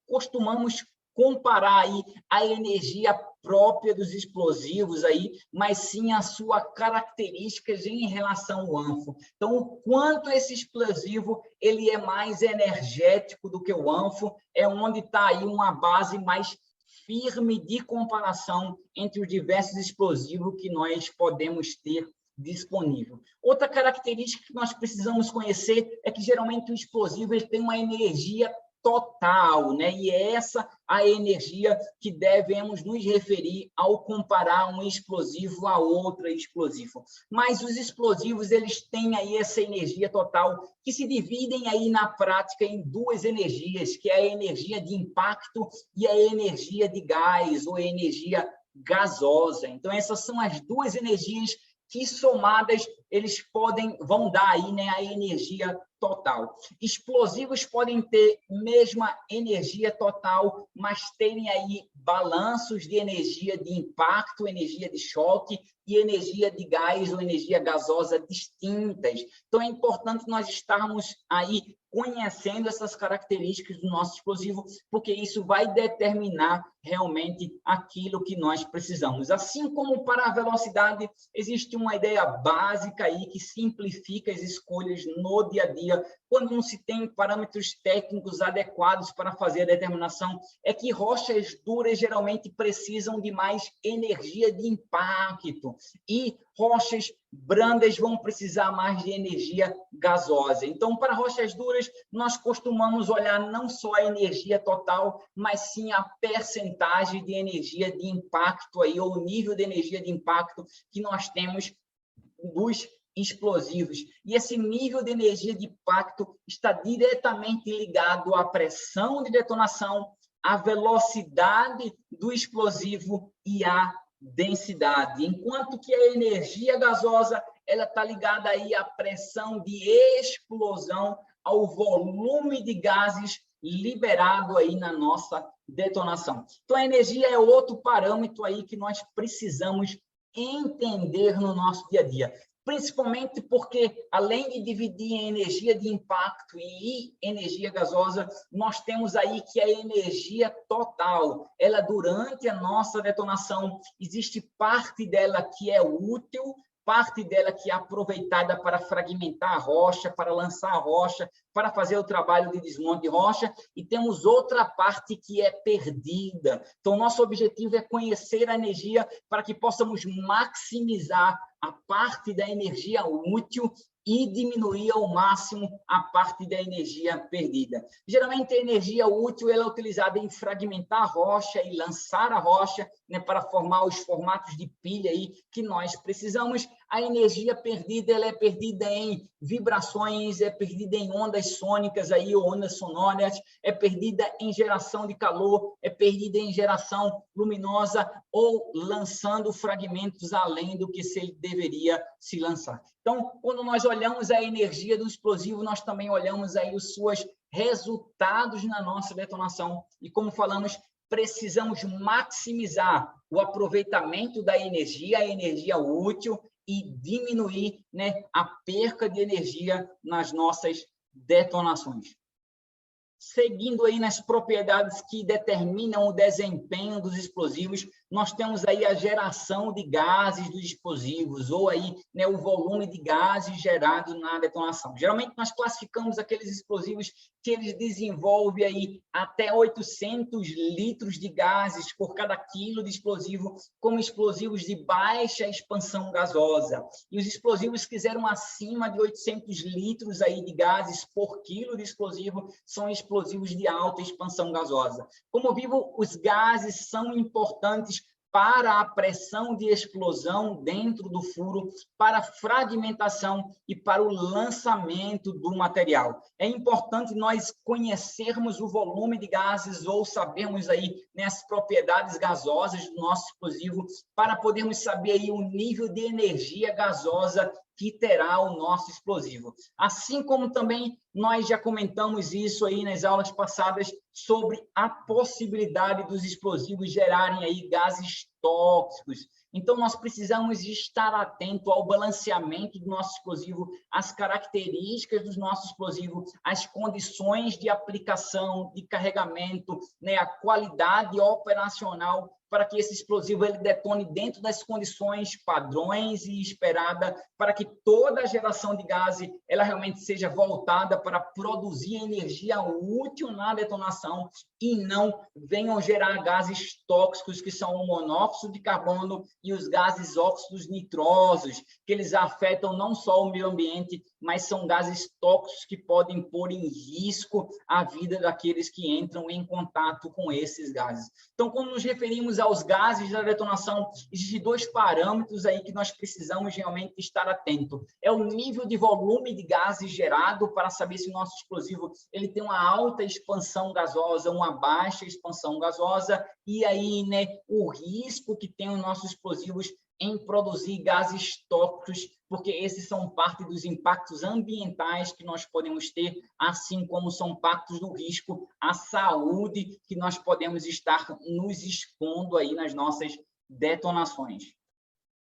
S1: costumamos comparar aí a energia própria dos explosivos, aí, mas sim as suas características em relação ao ANFO. Então, o quanto esse explosivo ele é mais energético do que o ANFO, é onde está aí uma base mais firme de comparação entre os diversos explosivos que nós podemos ter disponível. Outra característica que nós precisamos conhecer é que, geralmente, o explosivo ele tem uma energia total, né? E é essa a energia que devemos nos referir ao comparar um explosivo a outro explosivo. Mas os explosivos, eles têm aí essa energia total, que se dividem aí na prática em 2 energias, que é a energia de impacto e a energia de gás, ou a energia gasosa. Então, essas são as 2 energias que somadas eles vão dar aí, né, a energia total. Explosivos podem ter mesma energia total, mas terem aí balanços de energia de impacto, energia de choque e energia de gás ou energia gasosa distintas. Então, é importante nós estarmos aí conhecendo essas características do nosso explosivo, porque isso vai determinar realmente aquilo que nós precisamos. Assim como para a velocidade, existe uma ideia básica aí que simplifica as escolhas no dia a dia, quando não se tem parâmetros técnicos adequados para fazer a determinação, é que rochas duras geralmente precisam de mais energia de impacto, e rochas brandas vão precisar mais de energia gasosa. Então, para rochas duras, nós costumamos olhar não só a energia total, mas sim a percentagem de energia de impacto, aí, ou o nível de energia de impacto que nós temos dos explosivos. E esse nível de energia de impacto está diretamente ligado à pressão de detonação, à velocidade do explosivo e à densidade, enquanto que a energia gasosa ela está ligada aí à pressão de explosão, ao volume de gases liberado aí na nossa detonação. Então, a energia é outro parâmetro aí que nós precisamos entender no nosso dia a dia, principalmente porque, além de dividir em energia de impacto e energia gasosa, nós temos aí que a energia total, ela durante a nossa detonação, existe parte dela que é útil, parte dela que é aproveitada para fragmentar a rocha, para lançar a rocha, para fazer o trabalho de desmonte de rocha, e temos outra parte que é perdida. Então, nosso objetivo é conhecer a energia para que possamos maximizar a parte da energia útil e diminuir ao máximo a parte da energia perdida. Geralmente, a energia útil ela é utilizada em fragmentar a rocha e lançar a rocha, né, para formar os formatos de pilha aí que nós precisamos. A energia perdida ela é perdida em vibrações, é perdida em ondas sônicas, aí, ou ondas sonoras, é perdida em geração de calor, é perdida em geração luminosa ou lançando fragmentos além do que se deveria se lançar. Então, quando nós olhamos a energia do explosivo, nós também olhamos aí os seus resultados na nossa detonação. E como falamos, precisamos maximizar o aproveitamento da energia, a energia útil, e diminuir, né, a perca de energia nas nossas detonações. Seguindo aí nas propriedades que determinam o desempenho dos explosivos, nós temos aí a geração de gases dos explosivos, ou aí, né, o volume de gases gerado na detonação. Geralmente, nós classificamos aqueles explosivos que eles desenvolvem aí até 800 litros de gases por cada quilo de explosivo, como explosivos de baixa expansão gasosa. E os explosivos que fizeram acima de 800 litros aí de gases por quilo de explosivo são explosivos de alta expansão gasosa. Como vivo, os gases são importantes para a pressão de explosão dentro do furo, para a fragmentação e para o lançamento do material. É importante nós conhecermos o volume de gases ou sabermos aí, né, as propriedades gasosas do nosso explosivo para podermos saber aí o nível de energia gasosa que terá o nosso explosivo. Assim como também nós já comentamos isso aí nas aulas passadas sobre a possibilidade dos explosivos gerarem aí gases tóxicos. Então, nós precisamos estar atento ao balanceamento do nosso explosivo, às características do nosso explosivo, às condições de aplicação, de carregamento, né, a qualidade operacional para que esse explosivo ele detone dentro das condições padrões e esperada, para que toda a geração de gás ela realmente seja voltada para produzir energia útil na detonação e não venham gerar gases tóxicos, que são o monóxido de carbono e os gases óxidos nitrosos, que eles afetam não só o meio ambiente, mas são gases tóxicos que podem pôr em risco a vida daqueles que entram em contato com esses gases. Então, quando nos referimos aos gases da detonação, existem dois parâmetros aí que nós precisamos realmente estar atento. É o nível de volume de gases gerado, para saber se o nosso explosivo ele tem uma alta expansão gasosa, uma baixa expansão gasosa, e aí, né, o risco que tem os nossos explosivos em produzir gases tóxicos, porque esses são parte dos impactos ambientais que nós podemos ter, assim como são impactos do risco à saúde que nós podemos estar nos expondo aí nas nossas detonações.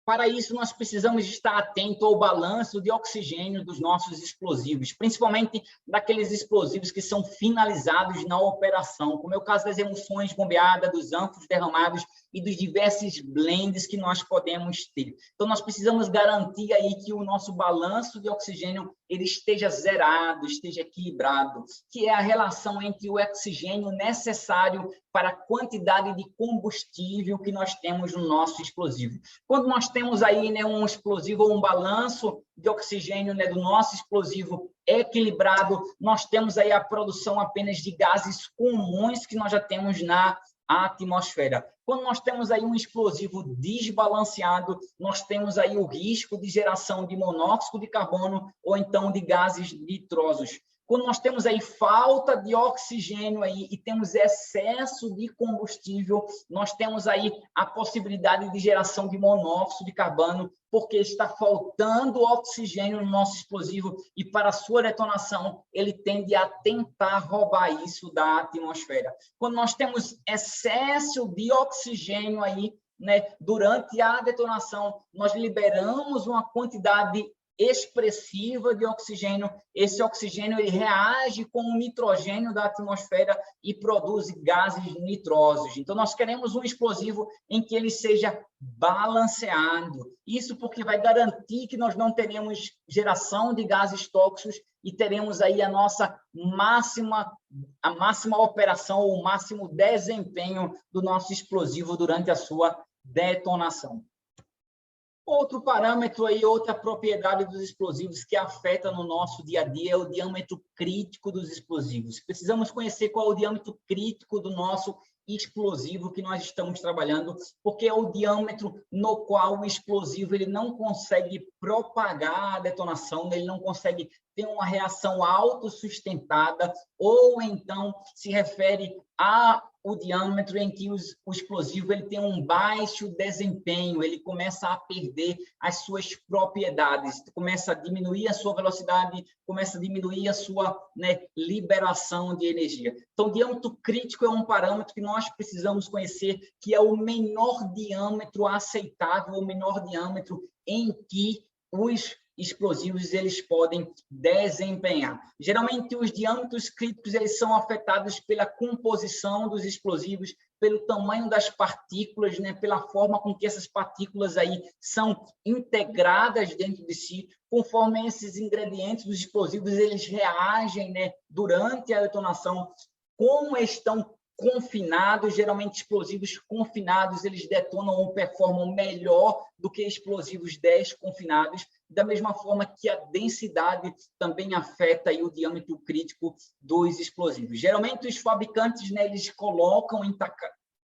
S1: Para isso, nós precisamos estar atento ao balanço de oxigênio dos nossos explosivos, principalmente daqueles explosivos que são finalizados na operação, como é o caso das emulsões bombeadas, dos ânforos derramados e dos diversos blends que nós podemos ter. Então, nós precisamos garantir aí que o nosso balanço de oxigênio ele esteja zerado, esteja equilibrado, que é a relação entre o oxigênio necessário para a quantidade de combustível que nós temos no nosso explosivo. Quando nós temos aí, né, um explosivo ou um balanço de oxigênio, né, do nosso explosivo equilibrado, nós temos aí a produção apenas de gases comuns que nós já temos na atmosfera. Quando nós temos aí um explosivo desbalanceado, nós temos aí o risco de geração de monóxido de carbono ou então de gases nitrosos. Quando nós temos aí falta de oxigênio aí e temos excesso de combustível, nós temos aí a possibilidade de geração de monóxido de carbono, porque está faltando oxigênio no nosso explosivo e para a sua detonação ele tende a tentar roubar isso da atmosfera. Quando nós temos excesso de oxigênio aí, né, durante a detonação, nós liberamos uma quantidade expressiva de oxigênio. Esse oxigênio ele reage com o nitrogênio da atmosfera e produz gases nitrosos. Então, nós queremos um explosivo em que ele seja balanceado. Isso porque vai garantir que nós não teremos geração de gases tóxicos e teremos aí a máxima operação, ou o máximo desempenho do nosso explosivo durante a sua detonação. Outro parâmetro aí, outra propriedade dos explosivos que afeta no nosso dia a dia é o diâmetro crítico dos explosivos. Precisamos conhecer qual é o diâmetro crítico do nosso explosivo que nós estamos trabalhando, porque é o diâmetro no qual o explosivo ele não consegue propagar a detonação, ele não consegue ter uma reação autossustentada, ou então se refere ao diâmetro em que o explosivo ele tem um baixo desempenho, ele começa a perder as suas propriedades, começa a diminuir a sua velocidade, começa a diminuir a sua liberação de energia. Então, o diâmetro crítico é um parâmetro que nós precisamos conhecer, que é o menor diâmetro aceitável, o menor diâmetro em que os explosivos eles podem desempenhar. Geralmente, os diâmetros críticos eles são afetados pela composição dos explosivos, pelo tamanho das partículas, pela forma com que essas partículas aí são integradas dentro de si, conforme esses ingredientes dos explosivos eles reagem, durante a detonação, como estão confinados, geralmente explosivos confinados, eles detonam ou performam melhor do que explosivos desconfinados, da mesma forma que a densidade também afeta aí o diâmetro crítico dos explosivos. Geralmente os fabricantes, eles colocam em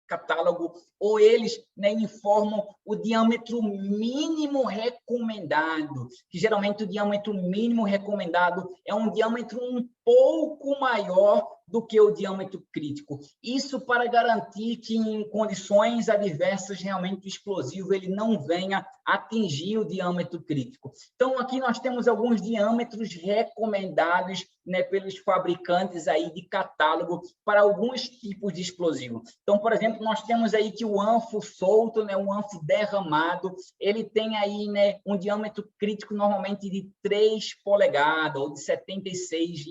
S1: catálogo, ou eles informam o diâmetro mínimo recomendado, que geralmente o diâmetro mínimo recomendado é um diâmetro um pouco maior do que o diâmetro crítico. Isso para garantir que em condições adversas realmente o explosivo ele não venha atingir o diâmetro crítico. Então aqui nós temos alguns diâmetros recomendados pelos fabricantes aí de catálogo para alguns tipos de explosivo. Então, por exemplo, nós temos aí que o anfo solto, o anfo derramado, ele tem aí um diâmetro crítico normalmente de 3 polegadas ou de 76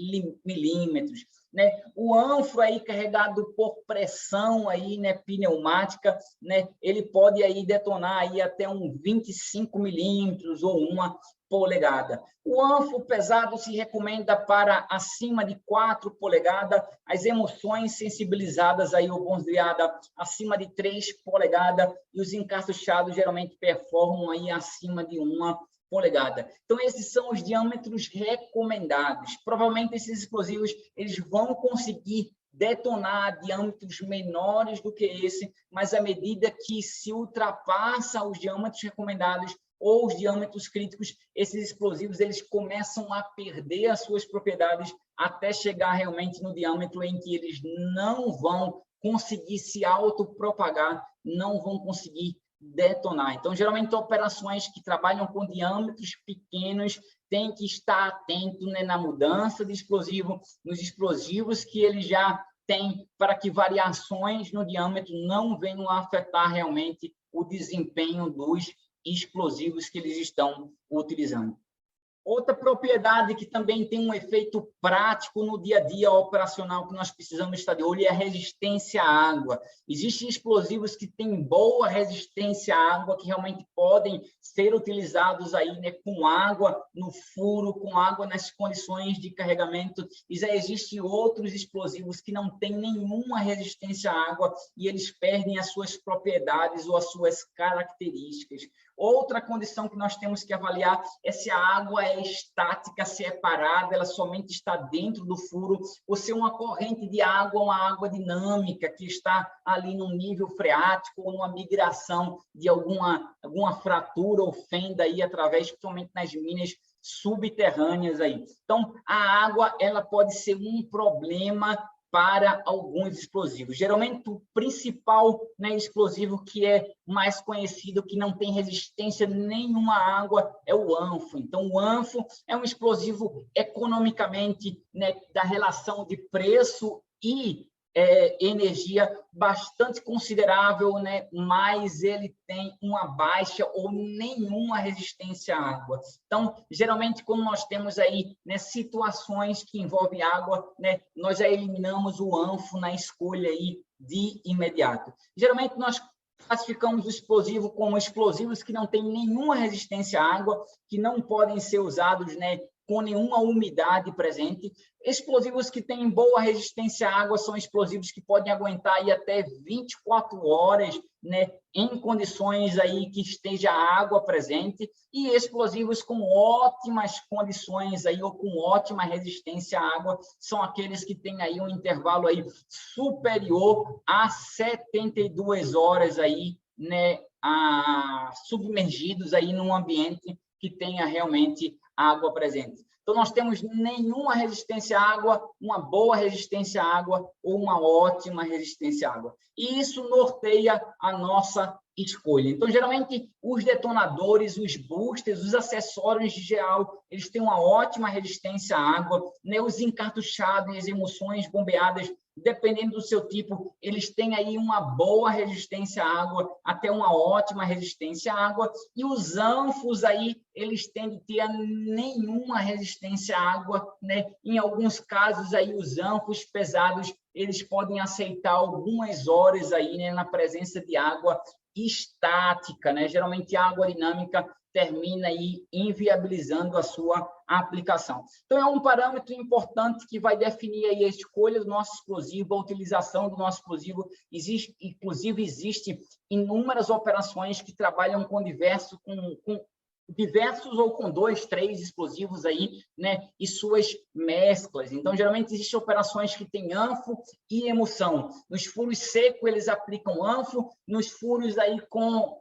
S1: milímetros. O anfo aí carregado por pressão aí, pneumática, ele pode aí detonar aí até 25 milímetros ou 1 polegada. O anfo pesado se recomenda para acima de 4 polegadas, as emoções sensibilizadas aí, ou bronzeada, acima de 3 polegadas, e os encartuchados geralmente performam aí acima de 1 polegada. Então, esses são os diâmetros recomendados. Provavelmente, esses explosivos eles vão conseguir detonar diâmetros menores do que esse, mas à medida que se ultrapassa os diâmetros recomendados ou os diâmetros críticos, esses explosivos eles começam a perder as suas propriedades até chegar realmente no diâmetro em que eles não vão conseguir se autopropagar, não vão conseguir detonar. Então, geralmente, operações que trabalham com diâmetros pequenos têm que estar atento na mudança de explosivo, nos explosivos que ele já tem, para que variações no diâmetro não venham a afetar realmente o desempenho dos explosivos que eles estão utilizando. Outra propriedade que também tem um efeito prático no dia a dia operacional que nós precisamos estar de olho é a resistência à água. Existem explosivos que têm boa resistência à água, que realmente podem ser utilizados aí, com água no furo, com água nas condições de carregamento. E já existem outros explosivos que não têm nenhuma resistência à água e eles perdem as suas propriedades ou as suas características. Outra condição que nós temos que avaliar é se a água é estática, se é parada, ela somente está dentro do furo, ou se é uma corrente de água, uma água dinâmica, que está ali num nível freático ou numa migração de alguma fratura ou fenda aí através, principalmente nas minas subterrâneas aí. Então, a água ela pode ser um problema para alguns explosivos. Geralmente, o principal explosivo que é mais conhecido, que não tem resistência nenhuma à água, é o anfo. Então, o anfo é um explosivo economicamente, da relação de preço e energia bastante considerável, né? Mas ele tem uma baixa ou nenhuma resistência à água. Então, geralmente, quando nós temos aí, né, situações que envolvem água, né, nós já eliminamos o ânfo na escolha aí de imediato. Geralmente, nós classificamos o explosivo como explosivos que não têm nenhuma resistência à água, que não podem ser usados, né, com nenhuma umidade presente. Explosivos que têm boa resistência à água são explosivos que podem aguentar aí até 24 horas, né, em condições aí que esteja água presente, e explosivos com ótimas condições aí ou com ótima resistência à água são aqueles que têm aí um intervalo aí superior a 72 horas aí, né, submergidos aí num ambiente que tenha realmente água presente. Então, nós temos nenhuma resistência à água, uma boa resistência à água ou uma ótima resistência à água. E isso norteia a nossa escolha. Então, geralmente, os detonadores, os boosters, os acessórios de geral, eles têm uma ótima resistência à água, né? Os encartuchados e as emulsões bombeadas, dependendo do seu tipo, eles têm aí uma boa resistência à água, até uma ótima resistência à água, e os ânfos aí, eles tendem a ter nenhuma resistência à água, né? Em alguns casos aí, os ânfos pesados, eles podem aceitar algumas horas aí, né, na presença de água estática, né? Geralmente a água dinâmica termina aí inviabilizando a sua aplicação. Então, é um parâmetro importante que vai definir aí a escolha do nosso explosivo, a utilização do nosso explosivo. Inclusive, existe inúmeras operações que trabalham com diversos ou com 2, 3 explosivos aí, né, e suas mesclas. Então, geralmente, existem operações que têm ânfo e emulsão. Nos furos secos, eles aplicam ânfo, nos furos aí com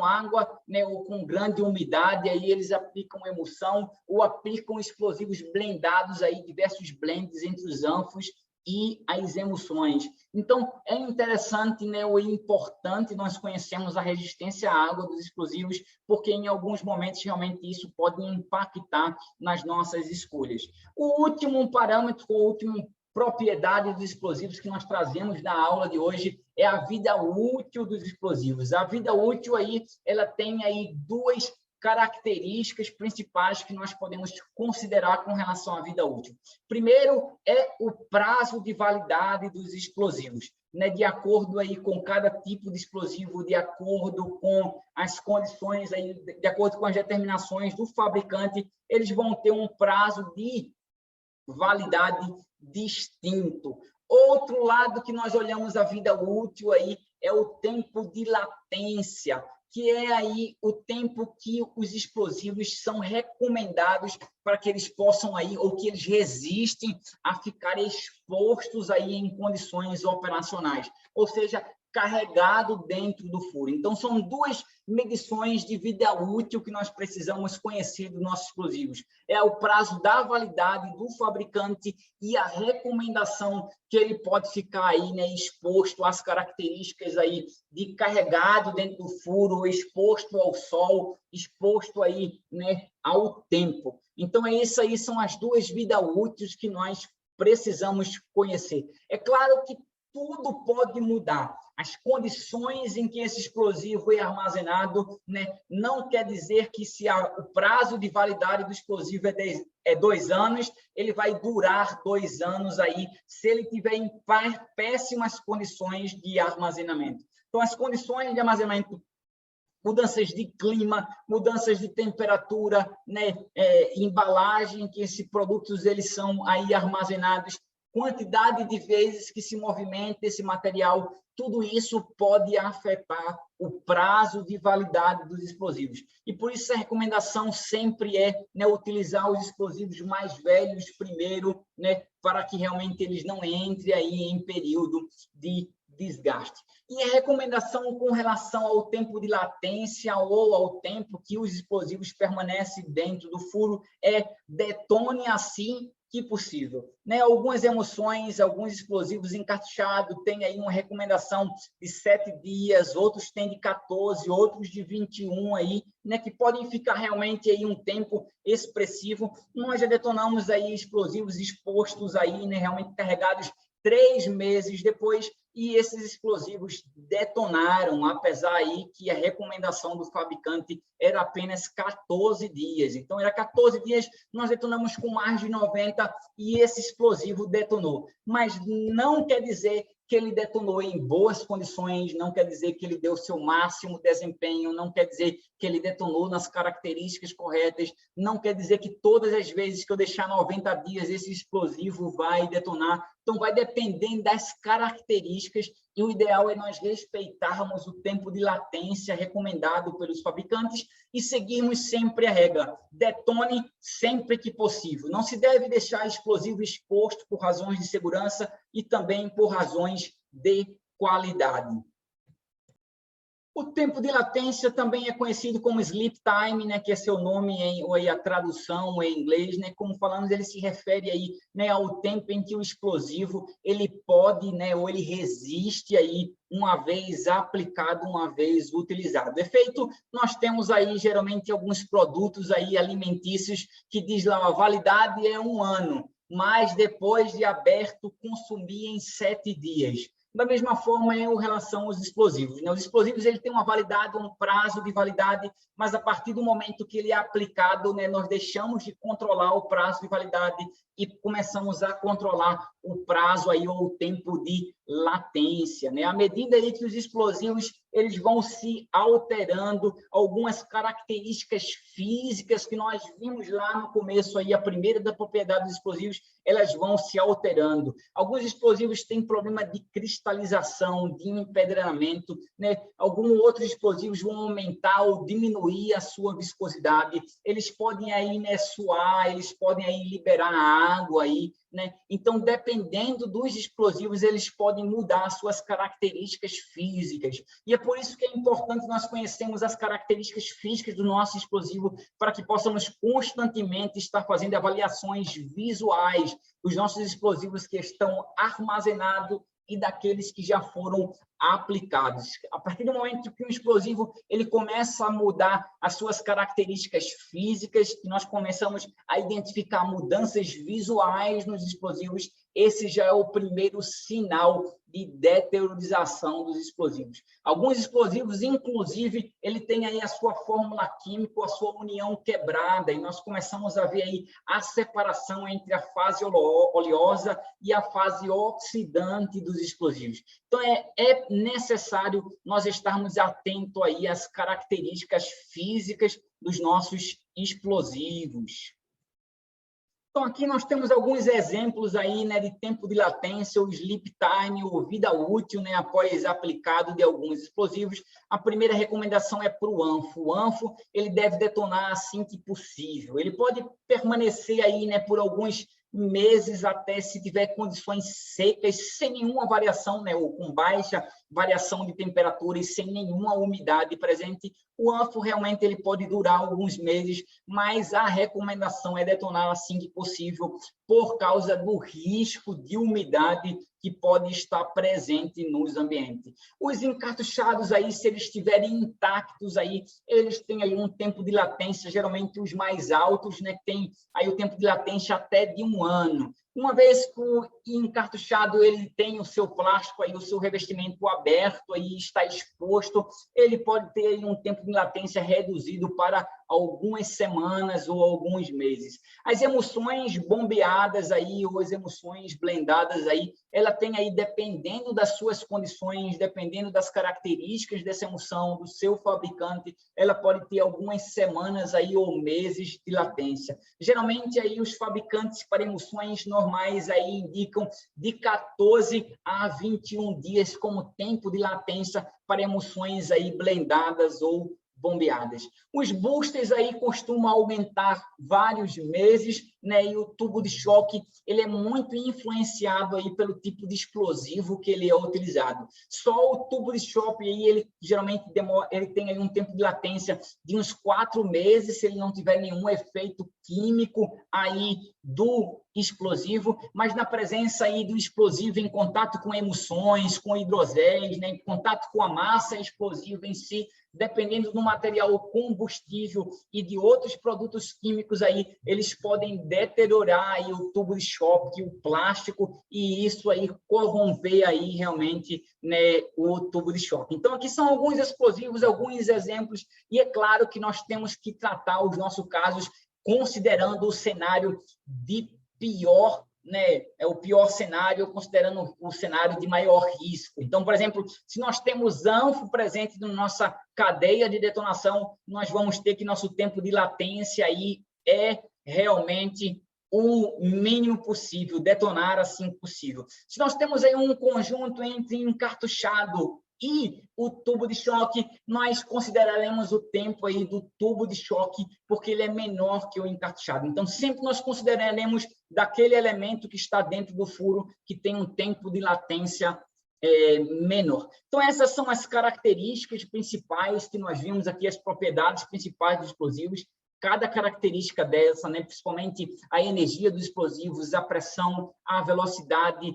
S1: água, né, ou com grande umidade, aí eles aplicam emulsão ou aplicam explosivos blendados, aí, diversos blends entre os ânfos e as emulsões. Então, é interessante, né, ou importante nós conhecermos a resistência à água dos explosivos, porque em alguns momentos realmente isso pode impactar nas nossas escolhas. O último parâmetro, o último propriedade dos explosivos que nós trazemos na aula de hoje é a vida útil dos explosivos. A vida útil aí, ela tem aí duas características principais que nós podemos considerar com relação à vida útil. Primeiro é o prazo de validade dos explosivos, né? De acordo aí com cada tipo de explosivo, de acordo com as condições aí, de acordo com as determinações do fabricante, eles vão ter um prazo de validade distinto. Outro lado que nós olhamos a vida útil aí é o tempo de latência, que é aí o tempo que os explosivos são recomendados para que eles possam aí, ou que eles resistem a ficar expostos aí em condições operacionais, ou seja, carregado dentro do furo. Então, são duas medições de vida útil que nós precisamos conhecer dos nossos explosivos. É o prazo da validade do fabricante e a recomendação que ele pode ficar aí, né, exposto às características aí de carregado dentro do furo, exposto ao sol, exposto aí, né, ao tempo. Então, isso aí são as duas vidas úteis que nós precisamos conhecer. É claro que tudo pode mudar. As condições em que esse explosivo é armazenado, né, não quer dizer que se o prazo de validade do explosivo é 2 anos, ele vai durar 2 anos aí, se ele tiver em péssimas condições de armazenamento. Então, as condições de armazenamento, mudanças de clima, mudanças de temperatura, né, embalagem que esses produtos eles são aí armazenados, quantidade de vezes que se movimenta esse material, tudo isso pode afetar o prazo de validade dos explosivos. E por isso a recomendação sempre é, né, utilizar os explosivos mais velhos primeiro, né, para que realmente eles não entrem aí em período de desgaste. E a recomendação com relação ao tempo de latência ou ao tempo que os explosivos permanecem dentro do furo é detone assim que possível, né? Algumas emulsões, alguns explosivos encartuchados têm aí uma recomendação de 7 dias, outros têm de 14, outros de 21 aí, né? Que podem ficar realmente aí um tempo expressivo. Nós já detonamos aí explosivos expostos aí, né? Realmente carregados 3 meses depois, e esses explosivos detonaram, apesar aí que a recomendação do fabricante era apenas 14 dias. Então, era 14 dias, nós detonamos com mais de 90 e esse explosivo detonou. Mas não quer dizer que ele detonou em boas condições, não quer dizer que ele deu o seu máximo desempenho, não quer dizer que ele detonou nas características corretas, não quer dizer que todas as vezes que eu deixar 90 dias esse explosivo vai detonar. Então, vai dependendo das características e o ideal é nós respeitarmos o tempo de latência recomendado pelos fabricantes e seguirmos sempre a regra: detone sempre que possível. Não se deve deixar explosivo exposto por razões de segurança e também por razões de qualidade. O tempo de latência também é conhecido como sleep time, né, que é seu nome, ou aí a tradução em inglês, né, como falamos, ele se refere aí, né, ao tempo em que o explosivo ele pode, né, ou ele resiste aí uma vez aplicado, uma vez utilizado. Efeito, nós temos aí geralmente alguns produtos aí alimentícios que diz lá a validade é 1 ano, mas depois de aberto consumir em 7 dias. Da mesma forma, em relação aos explosivos, né? Os explosivos ele têm uma validade, um prazo de validade, mas a partir do momento que ele é aplicado, né, nós deixamos de controlar o prazo de validade e começamos a controlar o prazo aí, ou o tempo de latência, né? À medida aí que os explosivos eles vão se alterando, algumas características físicas que nós vimos lá no começo, aí, a primeira da propriedade dos explosivos, elas vão se alterando. Alguns explosivos têm problema de cristalização, de empedramento, né? Alguns outros explosivos vão aumentar ou diminuir a sua viscosidade, eles podem aí, né, suar, eles podem aí liberar água aí, né? Então, dependendo dos explosivos, eles podem mudar suas características físicas. E é por isso que é importante nós conhecermos as características físicas do nosso explosivo para que possamos constantemente estar fazendo avaliações visuais dos nossos explosivos que estão armazenados e daqueles que já foram aplicados. A partir do momento que o explosivo ele começa a mudar as suas características físicas, que nós começamos a identificar mudanças visuais nos explosivos, esse já é o primeiro sinal de deteriorização dos explosivos. Alguns explosivos, inclusive, ele tem aí a sua fórmula química, a sua união quebrada, e nós começamos a ver aí a separação entre a fase oleosa e a fase oxidante dos explosivos. Então, é necessário nós estarmos atentos aí às características físicas dos nossos explosivos. Então, aqui nós temos alguns exemplos aí, né, de tempo de latência, o sleep time, ou vida útil, né, após aplicado de alguns explosivos. A primeira recomendação é para o ANFO. O ANFO ele deve detonar assim que possível. Ele pode permanecer aí, né, por alguns meses, até se tiver condições secas, sem nenhuma variação, né, ou com baixa variação de temperatura e sem nenhuma umidade presente. O ANFO realmente ele pode durar alguns meses, mas a recomendação é detonar assim que possível, por causa do risco de umidade que pode estar presente nos ambientes. Os encartuchados aí, se eles estiverem intactos aí, eles têm aí um tempo de latência, geralmente os mais altos, né, tem aí o tempo de latência até de 1 ano. Uma vez que o encartuchado ele tem o seu plástico, aí, o seu revestimento aberto, aí, está exposto, ele pode ter aí um tempo de latência reduzido para algumas semanas ou alguns meses. As emulsões bombeadas, aí, ou as emulsões blendadas, aí, ela tem aí, dependendo das suas condições, dependendo das características dessa emulsão, do seu fabricante, ela pode ter algumas semanas aí, ou meses de latência. Geralmente, aí, os fabricantes para emulsões normais aí, indicam de 14 a 21 dias como tempo de latência para emulsões aí, blendadas ou bombeadas. Os boosters aí costumam aumentar vários meses, né? E o tubo de choque ele é muito influenciado aí pelo tipo de explosivo que ele é utilizado. Só o tubo de choque aí ele geralmente demora, ele tem aí um tempo de latência de uns 4 meses se ele não tiver nenhum efeito químico aí do explosivo, mas na presença aí do explosivo em contato com emulsões, com hidrogéis, né? Em contato com a massa explosiva em si, dependendo do material combustível e de outros produtos químicos aí, eles podem deteriorar aí o tubo de choque, o plástico, e isso aí corromper aí realmente, né, o tubo de choque. Então, aqui são alguns explosivos, alguns exemplos, e é claro que nós temos que tratar os nossos casos considerando o cenário de pior, né, é o pior cenário, considerando o cenário de maior risco. Então, por exemplo, se nós temos ânfo presente na nossa cadeia de detonação, nós vamos ter que nosso tempo de latência aí é realmente o mínimo possível, detonar assim possível. Se nós temos aí um conjunto entre encartuchado e o tubo de choque, nós consideraremos o tempo aí do tubo de choque, porque ele é menor que o encartuchado. Então, sempre nós consideraremos daquele elemento que está dentro do furo, que tem um tempo de latência menor. Então, essas são as características principais que nós vimos aqui, as propriedades principais dos explosivos. Cada característica dessa, né, principalmente a energia dos explosivos, a pressão, a velocidade,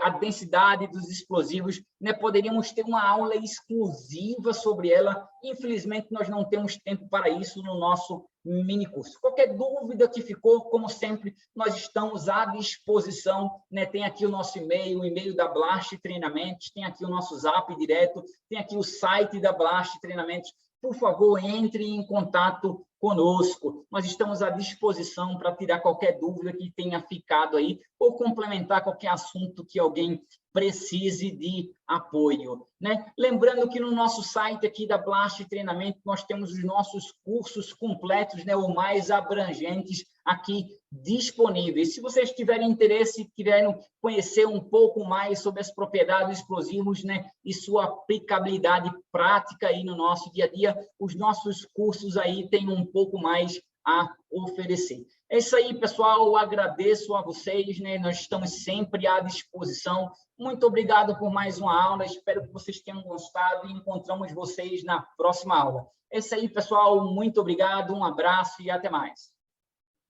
S1: a densidade dos explosivos, né, poderíamos ter uma aula exclusiva sobre ela. Infelizmente, nós não temos tempo para isso no nosso mini curso. Qualquer dúvida que ficou, como sempre, nós estamos à disposição, né? Tem aqui o nosso e-mail, o e-mail da Blast Treinamentos, tem aqui o nosso Zap direto, tem aqui o site da Blast Treinamentos. Por favor, entre em contato conosco. Nós estamos à disposição para tirar qualquer dúvida que tenha ficado aí ou complementar qualquer assunto que alguém precise de apoio, né? Lembrando que no nosso site aqui da Blast Treinamento, nós temos os nossos cursos completos, né, ou mais abrangentes aqui disponíveis. Se vocês tiverem interesse, quiserem conhecer um pouco mais sobre as propriedades dos explosivos, né, e sua aplicabilidade prática aí no nosso dia a dia, os nossos cursos aí têm um pouco mais a oferecer. É isso aí, pessoal. Eu agradeço a vocês, né? Nós estamos sempre à disposição. Muito obrigado por mais uma aula. Espero que vocês tenham gostado e encontramos vocês na próxima aula. É isso aí, pessoal. Muito obrigado, um abraço e até mais.